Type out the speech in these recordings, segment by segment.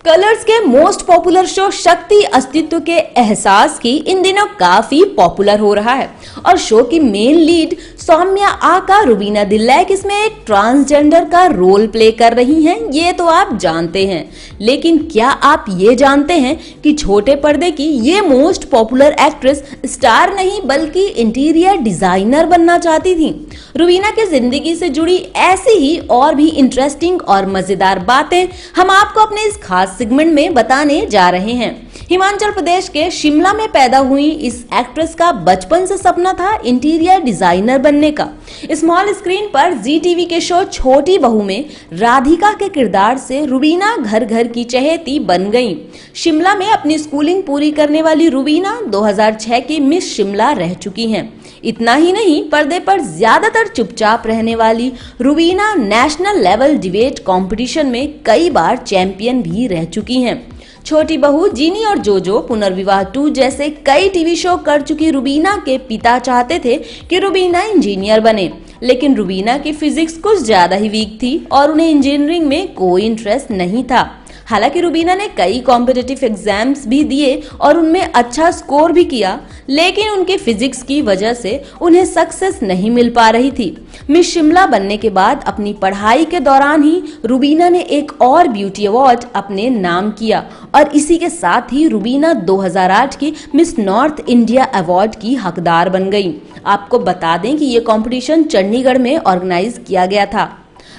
Colours के most popular show शक्ति अस्तित्व के एहसास की इन दिनों काफी पॉपुलर हो रहा है और शो की मेन लीड सौम्या आका रुबीना दिलैक इसमें एक ट्रांसजेंडर का रोल प्ले कर रही हैं, ये तो आप जानते हैं। लेकिन क्या आप ये जानते हैं कि छोटे पर्दे की ये मोस्ट पॉपुलर एक्ट्रेस स्टार नहीं बल्कि इंटीरियर डिजाइनर बनना चाहती थी। रुबीना की जिंदगी से जुड़ी ऐसी ही और भी इंटरेस्टिंग और मजेदार बातें हम आपको अपने इस खास सेगमेंट में बताने जा रहे हैं। हिमाचल प्रदेश के शिमला में पैदा हुई इस एक्ट्रेस का बचपन से सपना था इंटीरियर डिजाइनर बनने का। स्मॉल स्क्रीन पर जी टीवी के शो छोटी बहू में राधिका के किरदार से रुबीना घर घर की चहेती बन गई। शिमला में अपनी स्कूलिंग पूरी करने वाली रुबीना 2006 की मिस शिमला रह चुकी हैं। इतना ही नहीं, पर्दे पर ज्यादातर चुपचाप रहने वाली Rubina national level debate competition में कई बार चैंपियन भी रह चुकी हैं। छोटी बहू, जीनी और जोजो, पुनर्विवाह 2 जैसे कई टीवी शो कर चुकी रुबीना के पिता चाहते थे कि रुबीना इंजीनियर बने, लेकिन रुबीना की फिजिक्स कुछ ज्यादा ही वीक थी और उन्हें इंजीनियरिंग में कोई इंटरेस्ट नहीं था। हालांकि रुबीना ने कई कॉम्पिटिटिव एग्जाम्स भी दिए और उनमें अच्छा स्कोर भी किया, लेकिन उनके फिजिक्स की वजह से उन्हें सक्सेस नहीं मिल पा रही थी। मिस शिमला बनने के बाद अपनी पढ़ाई के दौरान ही रुबीना ने एक और ब्यूटी अवार्ड अपने नाम किया और इसी के साथ ही रुबीना 2008 की मिस नॉर्थ इंडिया अवार्ड की हकदार बन गई। आपको बता दें कि ये कंपटीशन चंडीगढ़ में ऑर्गेनाइज किया गया था।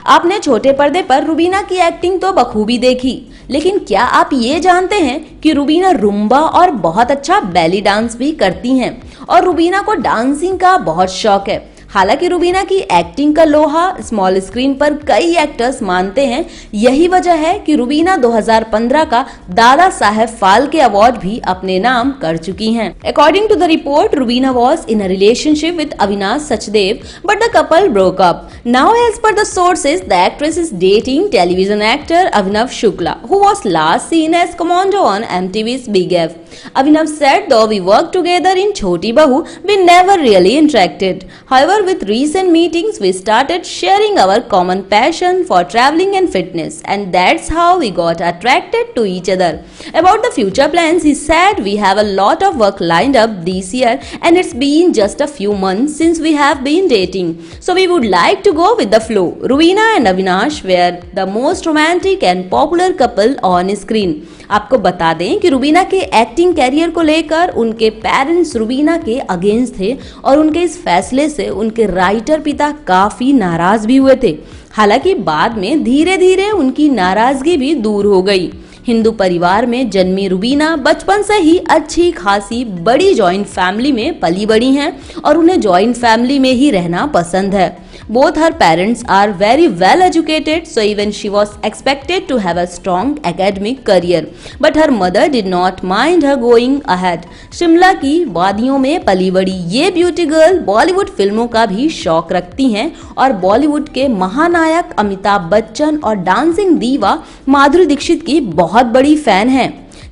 आपने छोटे पर्दे पर रुबीना की एक्टिंग तो बखूबी देखी, लेकिन क्या आप ये जानते हैं कि रुबीना रुम्बा और बहुत अच्छा बेली डांस भी करती हैं और रुबीना को डांसिंग का बहुत शौक है। हालांकि रुबीना की एक्टिंग का लोहा स्मॉल स्क्रीन पर कई एक्टर्स मानते हैं, यही वजह है कि रुबीना 2015 का दादा साहेब फाल्के अवार्ड भी अपने नाम कर चुकी हैं। According to the report, Rubina was in a relationship with Avinash Sachdev, but the couple broke up. Now, as per the sources, the actress is dating television actor Abhinav Shukla, who was last seen as commando on MTV's Big F. Abhinav said, though we worked together in Choti Bahu, we never really interacted. However, with recent meetings, we started sharing our common passion for traveling and fitness, and that's how we got attracted to each other. About the future plans, he said, we have a lot of work lined up this year, and it's been just a few months since we have been dating. So we would like to go with the flow. Ruveena and Avinash were the most romantic and popular couple on screen. आपको बता दें कि रुबीना के acting career को लेकर उनके parents Rubina के against थे और उनके इस फैसले से उनके राइटर पिता काफी नाराज भी हुए थे। हालांकि बाद में धीरे धीरे उनकी नाराजगी भी दूर हो गई। हिंदू परिवार में जन्मी रुबीना बचपन से ही अच्छी खासी बड़ी जॉइंट फैमिली में पली बड़ी हैं और उन्हें जॉइंट फैमिली में ही रहना पसंद है। Both her parents are very well educated, so even she was expected to have a strong academic career. But her mother did not mind her going ahead. Shimla की वादियों में पली बड़ी ये ब्यूटी गर्ल बॉलीवुड फिल्मों का भी शौक रखती हैं और बॉलीवुड के महानायक अमिताभ बच्चन और डांसिंग दीवा माधुरी दीक्षित की बहुत बड़ी फैन हैं।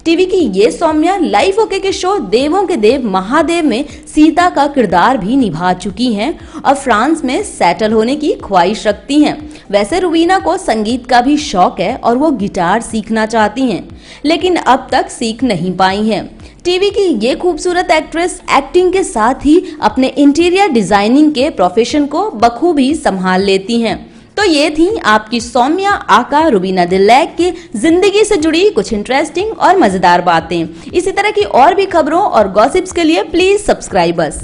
टीवी की ये सौम्या लाइफ ओके के शो देवों के देव महादेव में सीता का किरदार भी निभा चुकी हैं और फ्रांस में सेटल होने की ख्वाहिश रखती हैं। वैसे रुबीना को संगीत का भी शौक है और वो गिटार सीखना चाहती हैं, लेकिन अब तक सीख नहीं पाई हैं। टीवी की ये खूबसूरत एक्ट्रेस एक्टिंग के साथ ही अपने इंटीरियर डिजाइनिंग के प्रोफेशन को बखूबी संभाल लेती हैं। तो ये थी आपकी सौम्या आका रुबीना दिलैक की जिंदगी से जुड़ी कुछ इंटरेस्टिंग और मजेदार बातें। इसी तरह की और भी खबरों और गॉसिप्स के लिए प्लीज सब्सक्राइब अस।